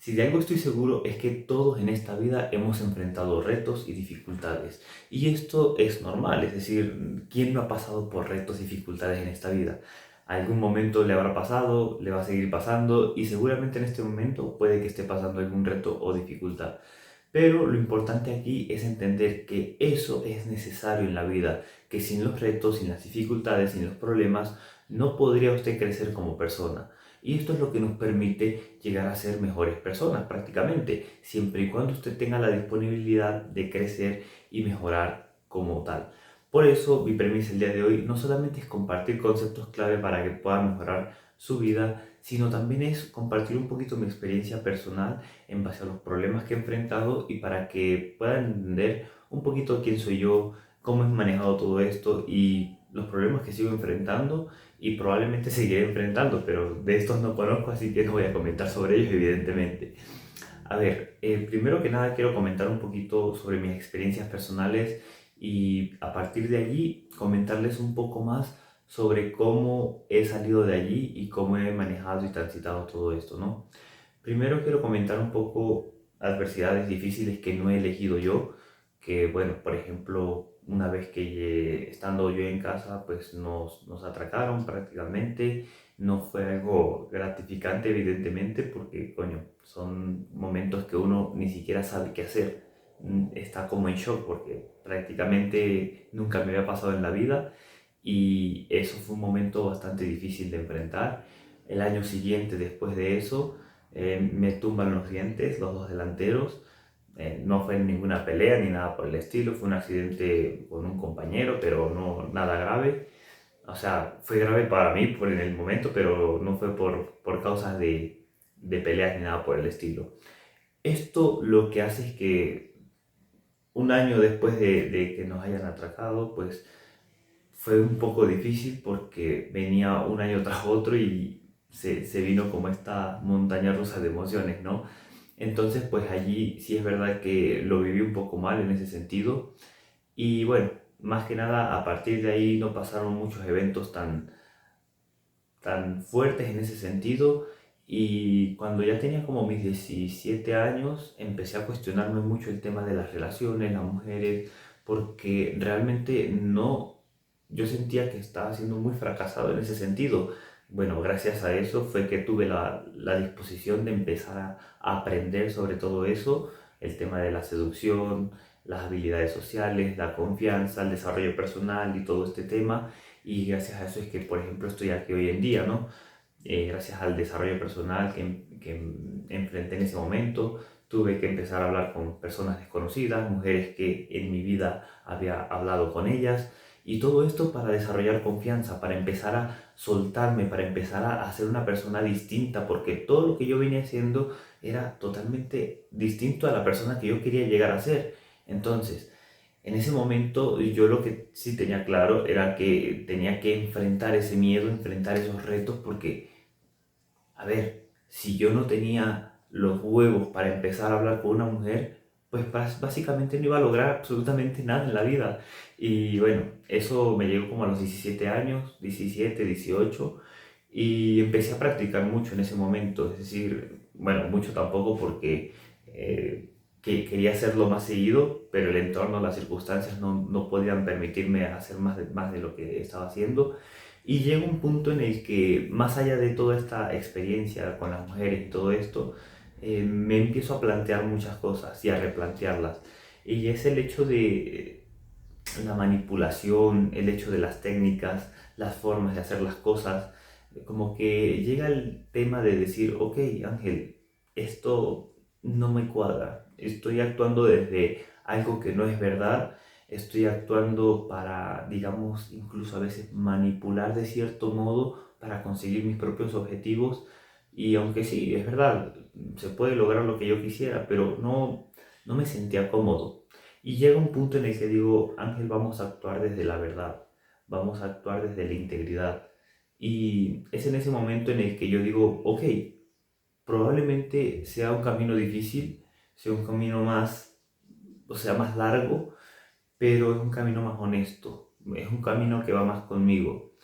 Si de algo estoy seguro es que todos en esta vida hemos enfrentado retos y dificultades. Y esto es normal, es decir, ¿quién no ha pasado por retos y dificultades en esta vida? Algún momento le habrá pasado, le va a seguir pasando y seguramente en este momento puede que esté pasando algún reto o dificultad. Pero lo importante aquí es entender que eso es necesario en la vida, que sin los retos, sin las dificultades, sin los problemas, no podría usted crecer como persona. Y esto es lo que nos permite llegar a ser mejores personas prácticamente, siempre y cuando usted tenga la disponibilidad de crecer y mejorar como tal. Por eso mi premisa el día de hoy no solamente es compartir conceptos clave para que pueda mejorar su vida, sino también es compartir un poquito mi experiencia personal en base a los problemas que he enfrentado y para que puedan entender un poquito quién soy yo, cómo he manejado todo esto y los problemas que sigo enfrentando y probablemente seguiré enfrentando, pero de estos no conozco, así que no voy a comentar sobre ellos, evidentemente. A ver, primero que nada quiero comentar un poquito sobre mis experiencias personales y a partir de allí comentarles un poco más sobre cómo he salido de allí y cómo he manejado y transitado todo esto, ¿no? Primero quiero comentar un poco adversidades difíciles que no he elegido yo, que bueno, por ejemplo, una vez que estando yo en casa, pues nos atracaron prácticamente, no fue algo gratificante evidentemente, porque coño, son momentos que uno ni siquiera sabe qué hacer, está como en shock porque prácticamente nunca me había pasado en la vida y eso fue un momento bastante difícil de enfrentar. El año siguiente, después de eso, me tumban los dientes, los dos delanteros. No fue ninguna pelea ni nada por el estilo, fue un accidente con un compañero, pero no nada grave. O sea, fue grave para mí por en el momento, pero no fue por causas de peleas ni nada por el estilo. Esto lo que hace es que un año después de que nos hayan atracado, pues fue un poco difícil porque venía un año tras otro y se vino como esta montaña rusa de emociones, ¿no? Entonces, pues allí sí es verdad que lo viví un poco mal en ese sentido. Y bueno, más que nada, a partir de ahí no pasaron muchos eventos tan fuertes en ese sentido. Y cuando ya tenía como mis 17 años, empecé a cuestionarme mucho el tema de las relaciones, las mujeres, porque realmente no, yo sentía que estaba siendo muy fracasado en ese sentido. Bueno, gracias a eso fue que tuve la disposición de empezar a aprender sobre todo eso, el tema de la seducción, las habilidades sociales, la confianza, el desarrollo personal y todo este tema. Y gracias a eso es que, por ejemplo, estoy aquí hoy en día, ¿no? Gracias al desarrollo personal que enfrenté en ese momento, tuve que empezar a hablar con personas desconocidas, mujeres que en mi vida había hablado con ellas, y todo esto para desarrollar confianza, para empezar a soltarme, para empezar a ser una persona distinta, porque todo lo que yo venía haciendo era totalmente distinto a la persona que yo quería llegar a ser. Entonces, en ese momento yo lo que sí tenía claro era que tenía que enfrentar ese miedo, enfrentar esos retos, porque, a ver, si yo no tenía los huevos para empezar a hablar con una mujer, pues básicamente no iba a lograr absolutamente nada en la vida. Y bueno, eso me llegó como a los 17 años, 17, 18, y empecé a practicar mucho en ese momento. Es decir, bueno, mucho tampoco porque que quería hacerlo más seguido, pero el entorno, las circunstancias no podían permitirme hacer más de lo que estaba haciendo. Y llega un punto en el que, más allá de toda esta experiencia con las mujeres y todo esto, me empiezo a plantear muchas cosas y a replantearlas. Y es el hecho de la manipulación, el hecho de las técnicas, las formas de hacer las cosas. Como que llega el tema de decir, ok, Ángel, esto no me cuadra. Estoy actuando desde algo que no es verdad. Estoy actuando para, digamos, incluso a veces manipular de cierto modo para conseguir mis propios objetivos. Y aunque sí, es verdad, se puede lograr lo que yo quisiera, pero no me sentía cómodo. Y llega un punto en el que digo, Ángel, vamos a actuar desde la verdad, vamos a actuar desde la integridad. Y es en ese momento en el que yo digo, ok, probablemente sea un camino difícil, sea un camino más, o sea, más largo, pero es un camino más honesto, es un camino que va más conmigo.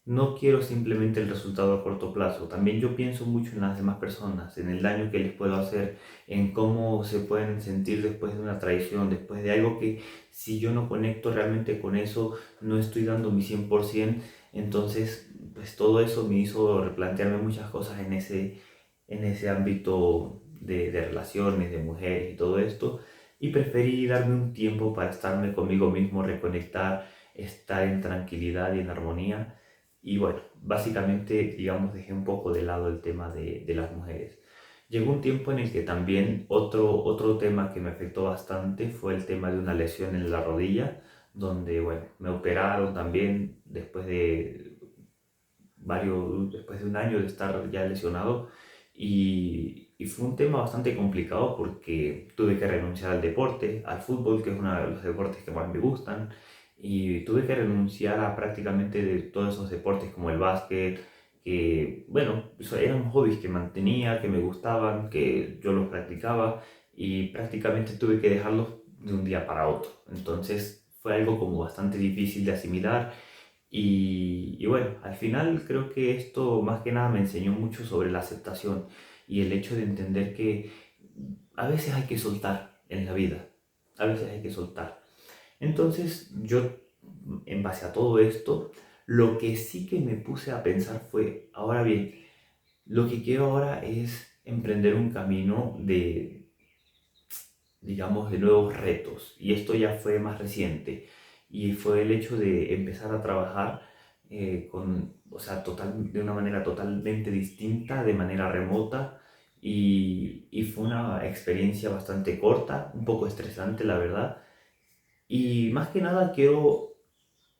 no quiero simplemente el resultado a corto plazo. También yo pienso mucho en las demás personas, en el daño que les puedo hacer, en cómo se pueden sentir después de una traición, después de algo que si yo no conecto realmente con eso, no estoy dando mi 100%. Entonces, pues todo eso me hizo replantearme muchas cosas en ese ámbito de relaciones, de mujeres y todo esto. Y preferí darme un tiempo para estarme conmigo mismo, reconectar, estar en tranquilidad y en armonía. Y bueno, básicamente, digamos, dejé un poco de lado el tema de las mujeres. Llegó un tiempo en el que también otro tema que me afectó bastante fue el tema de una lesión en la rodilla, donde, bueno, me operaron también después de un año de estar ya lesionado. Y fue un tema bastante complicado porque tuve que renunciar al deporte, al fútbol, que es uno de los deportes que más me gustan, y tuve que renunciar a prácticamente de todos esos deportes como el básquet, que, bueno, eran hobbies que mantenía, que me gustaban, que yo los practicaba, y prácticamente tuve que dejarlos de un día para otro. Entonces fue algo como bastante difícil de asimilar. Y bueno, al final creo que esto más que nada me enseñó mucho sobre la aceptación y el hecho de entender que a veces hay que soltar en la vida, a veces hay que soltar. Entonces yo, en base a todo esto, lo que sí que me puse a pensar fue, ahora bien, lo que quiero ahora es emprender un camino digamos, de nuevos retos. Y esto ya fue más reciente. Y fue el hecho de empezar a trabajar o sea, de una manera totalmente distinta, de manera remota. Y fue una experiencia bastante corta, un poco estresante, la verdad. Y más que nada quiero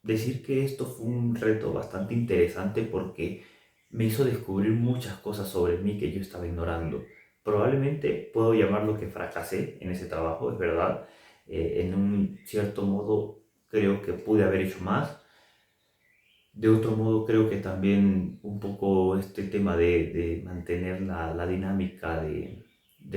decir que esto fue un reto bastante interesante porque me hizo descubrir muchas cosas sobre mí que yo estaba ignorando. Probablemente puedo llamarlo que fracasé en ese trabajo, es verdad. En un cierto modo creo que pude haber hecho más. De otro modo creo que también un poco este tema de mantener la dinámica de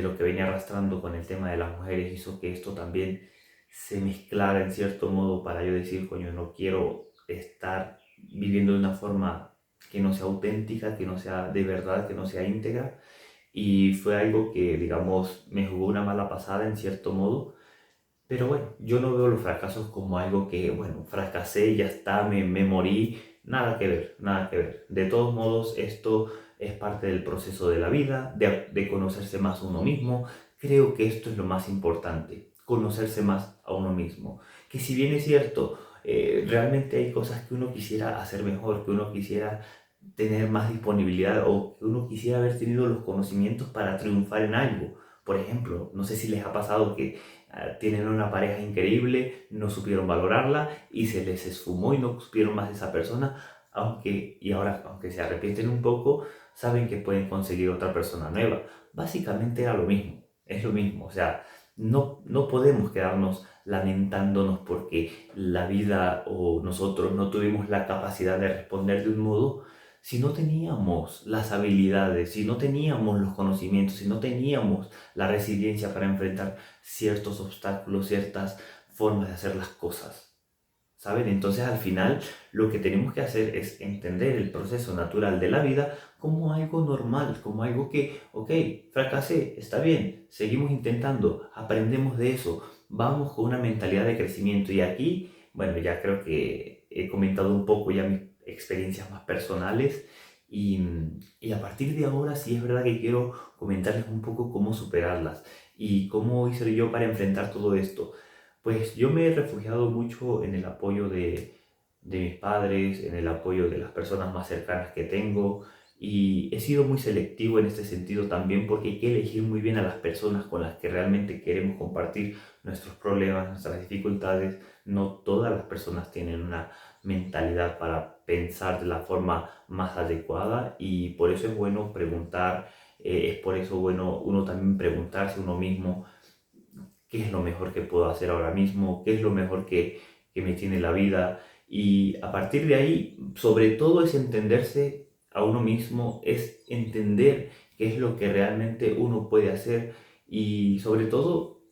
lo que venía arrastrando con el tema de las mujeres hizo que esto también se mezclara en cierto modo para yo decir, coño, no quiero estar viviendo de una forma que no sea auténtica, que no sea de verdad, que no sea íntegra. Y fue algo que, digamos, me jugó una mala pasada en cierto modo. Pero bueno, yo no veo los fracasos como algo que, bueno, fracasé, ya está, me morí. Nada que ver, nada que ver. De todos modos, esto es parte del proceso de la vida, de conocerse más a uno mismo. Creo que esto es lo más importante, conocerse más a uno mismo. Que si bien es cierto, realmente hay cosas que uno quisiera hacer mejor, que uno quisiera tener más disponibilidad o que uno quisiera haber tenido los conocimientos para triunfar en algo. Por ejemplo, no sé si les ha pasado que tienen una pareja increíble, no supieron valorarla y se les esfumó y no supieron más de esa persona, y ahora, aunque se arrepienten un poco, saben que pueden conseguir otra persona nueva. Básicamente era lo mismo, es lo mismo, o sea, no podemos quedarnos lamentándonos porque la vida o nosotros no tuvimos la capacidad de responder de un modo si no teníamos las habilidades, si no teníamos los conocimientos, si no teníamos la resiliencia para enfrentar ciertos obstáculos, ciertas formas de hacer las cosas. ¿Saben? Entonces al final lo que tenemos que hacer es entender el proceso natural de la vida como algo normal, como algo que, ok, fracasé, está bien, seguimos intentando, aprendemos de eso, vamos con una mentalidad de crecimiento. Y aquí, bueno, ya creo que he comentado un poco ya mis experiencias más personales y, y a partir de ahora sí es verdad que quiero comentarles un poco cómo superarlas y cómo hice yo para enfrentar todo esto. Pues yo me he refugiado mucho en el apoyo de mis padres, en el apoyo de las personas más cercanas que tengo y he sido muy selectivo en este sentido también porque hay que elegir muy bien a las personas con las que realmente queremos compartir nuestros problemas, nuestras dificultades. No todas las personas tienen una mentalidad para pensar de la forma más adecuada y por eso es bueno preguntar, es por eso bueno uno también preguntarse a uno mismo qué es lo mejor que puedo hacer ahora mismo, qué es lo mejor que me tiene la vida. Y a partir de ahí, sobre todo es entenderse a uno mismo, es entender qué es lo que realmente uno puede hacer y sobre todo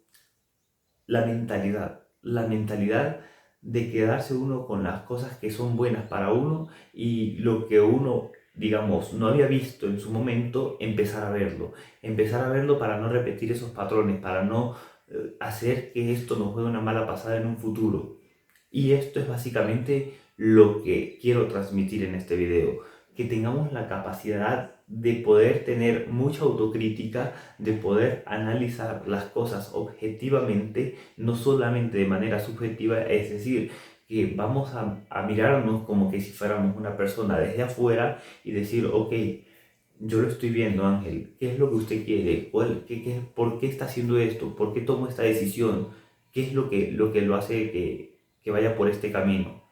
la mentalidad. La mentalidad de quedarse uno con las cosas que son buenas para uno y lo que uno, digamos, no había visto en su momento, empezar a verlo para no repetir esos patrones, para no hacer que esto nos juegue una mala pasada en un futuro. Y esto es básicamente lo que quiero transmitir en este video, que tengamos la capacidad de poder tener mucha autocrítica, de poder analizar las cosas objetivamente, no solamente de manera subjetiva, es decir, que vamos a mirarnos como que si fuéramos una persona desde afuera y decir, ok, yo lo estoy viendo, Ángel, ¿qué es lo que usted quiere? ¿Por qué está haciendo esto? ¿Por qué tomó esta decisión? ¿Qué es lo que lo hace que vaya por este camino?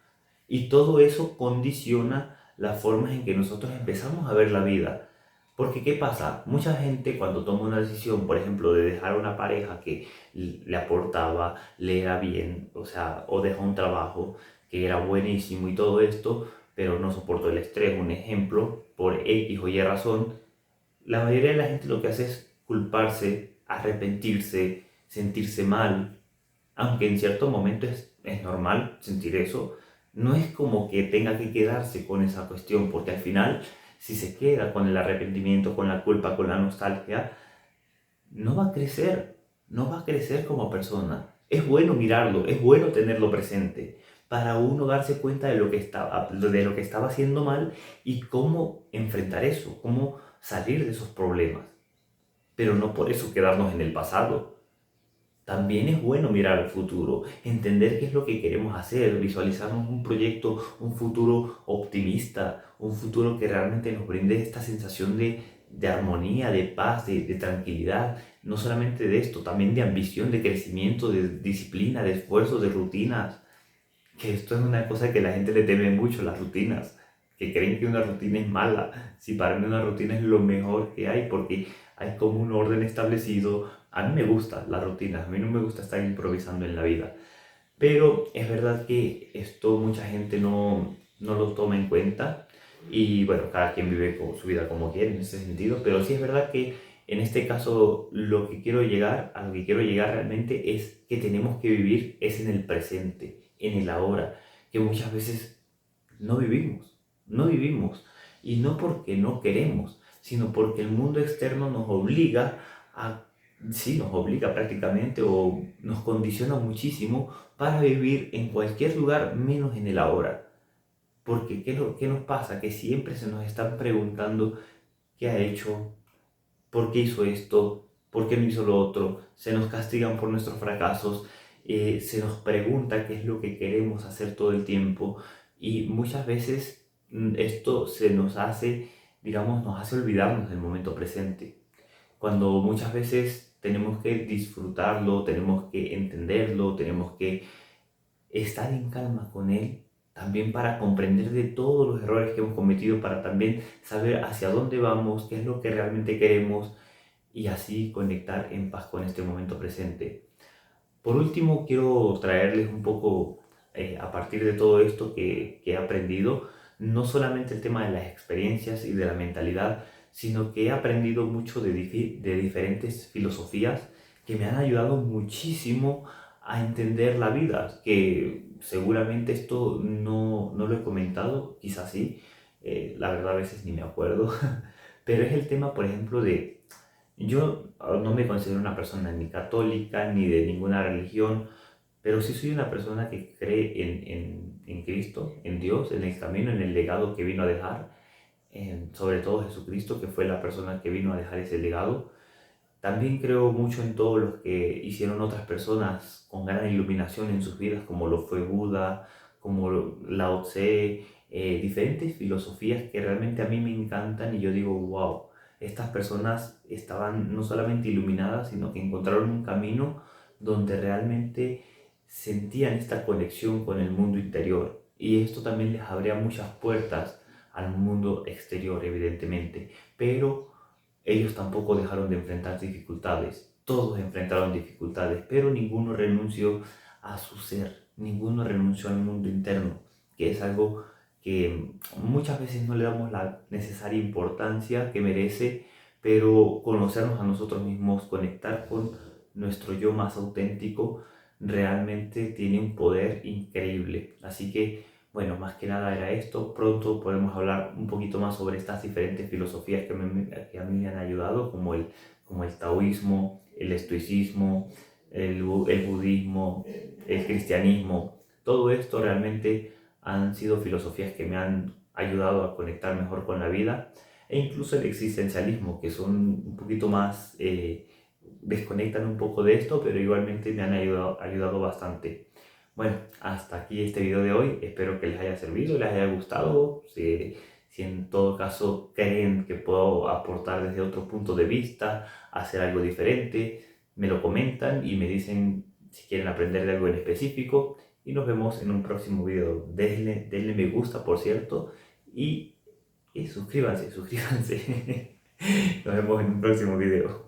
Y todo eso condiciona las formas en que nosotros empezamos a ver la vida. Porque ¿qué pasa? Mucha gente cuando toma una decisión, por ejemplo, de dejar a una pareja que le aportaba, le era bien, o sea, o dejó un trabajo que era buenísimo y todo esto, pero no soportó el estrés, un ejemplo, por X o Y razón, la mayoría de la gente lo que hace es culparse, arrepentirse, sentirse mal, aunque en cierto momento es normal sentir eso, no es como que tenga que quedarse con esa cuestión, porque al final, si se queda con el arrepentimiento, con la culpa, con la nostalgia, no va a crecer, no va a crecer como persona. Es bueno mirarlo, es bueno tenerlo presente para uno darse cuenta de lo que estaba haciendo mal y cómo enfrentar eso, cómo salir de esos problemas. Pero no por eso quedarnos en el pasado. También es bueno mirar al futuro, entender qué es lo que queremos hacer, visualizarnos un proyecto, un futuro optimista, un futuro que realmente nos brinde esta sensación de armonía, de paz, de tranquilidad. No solamente de esto, también de ambición, de crecimiento, de disciplina, de esfuerzo, de rutinas. Que esto es una cosa que la gente le teme mucho, las rutinas, que creen que una rutina es mala. Si para mí una rutina es lo mejor que hay, porque hay como un orden establecido. A mí me gustan las rutinas, a mí no me gusta estar improvisando en la vida. Pero es verdad que esto mucha gente no lo toma en cuenta y bueno, cada quien vive su vida como quiere en ese sentido, pero sí es verdad que en este caso a lo que quiero llegar realmente es que tenemos que vivir es en el presente, en el ahora, que muchas veces no vivimos y no porque no queremos, sino porque el mundo externo nos obliga a, sí, nos obliga prácticamente o nos condiciona muchísimo para vivir en cualquier lugar menos en el ahora. Porque ¿qué nos pasa? Que siempre se nos están preguntando qué ha hecho, por qué hizo esto, por qué no hizo lo otro, se nos castigan por nuestros fracasos, se nos pregunta qué es lo que queremos hacer todo el tiempo y muchas veces esto se nos hace, digamos, nos hace olvidarnos del momento presente. Cuando muchas veces tenemos que disfrutarlo, tenemos que entenderlo, tenemos que estar en calma con él, también para comprender de todos los errores que hemos cometido, para también saber hacia dónde vamos, qué es lo que realmente queremos y así conectar en paz con este momento presente. Por último, quiero traerles un poco, a partir de todo esto que he aprendido, no solamente el tema de las experiencias y de la mentalidad, sino que he aprendido mucho de diferentes filosofías que me han ayudado muchísimo a entender la vida, que seguramente esto no lo he comentado, quizás sí, la verdad a veces ni me acuerdo, pero es el tema, por ejemplo, de yo no me considero una persona ni católica ni de ninguna religión, pero sí soy una persona que cree en Cristo, en Dios, en el camino, en el legado que vino a dejar, sobre todo Jesucristo, que fue la persona que vino a dejar ese legado. También creo mucho en todos los que hicieron otras personas con gran iluminación en sus vidas, como lo fue Buda, como Lao Tse, diferentes filosofías que realmente a mí me encantan y yo digo, wow, estas personas estaban no solamente iluminadas, sino que encontraron un camino donde realmente sentían esta conexión con el mundo interior. Y esto también les abría muchas puertas al mundo exterior, evidentemente. Pero ellos tampoco dejaron de enfrentar dificultades. Todos enfrentaron dificultades, pero ninguno renunció a su ser, ninguno renunció al mundo interno, que es algo que muchas veces no le damos la necesaria importancia que merece, pero conocernos a nosotros mismos, conectar con nuestro yo más auténtico, realmente tiene un poder increíble. Así que, bueno, más que nada era esto. Pronto podemos hablar un poquito más sobre estas diferentes filosofías que a mí me han ayudado, como el taoísmo, el estoicismo, el budismo, el cristianismo. Todo esto realmente han sido filosofías que me han ayudado a conectar mejor con la vida, e incluso el existencialismo, que son un poquito más, desconectan un poco de esto, pero igualmente me han ayudado bastante. Bueno, hasta aquí este video de hoy. Espero que les haya servido, les haya gustado. Si en todo caso creen que puedo aportar desde otro punto de vista, hacer algo diferente, me lo comentan y me dicen si quieren aprender de algo en específico. Y nos vemos en un próximo video. Denle me gusta, por cierto, y suscríbanse. Nos vemos en un próximo video.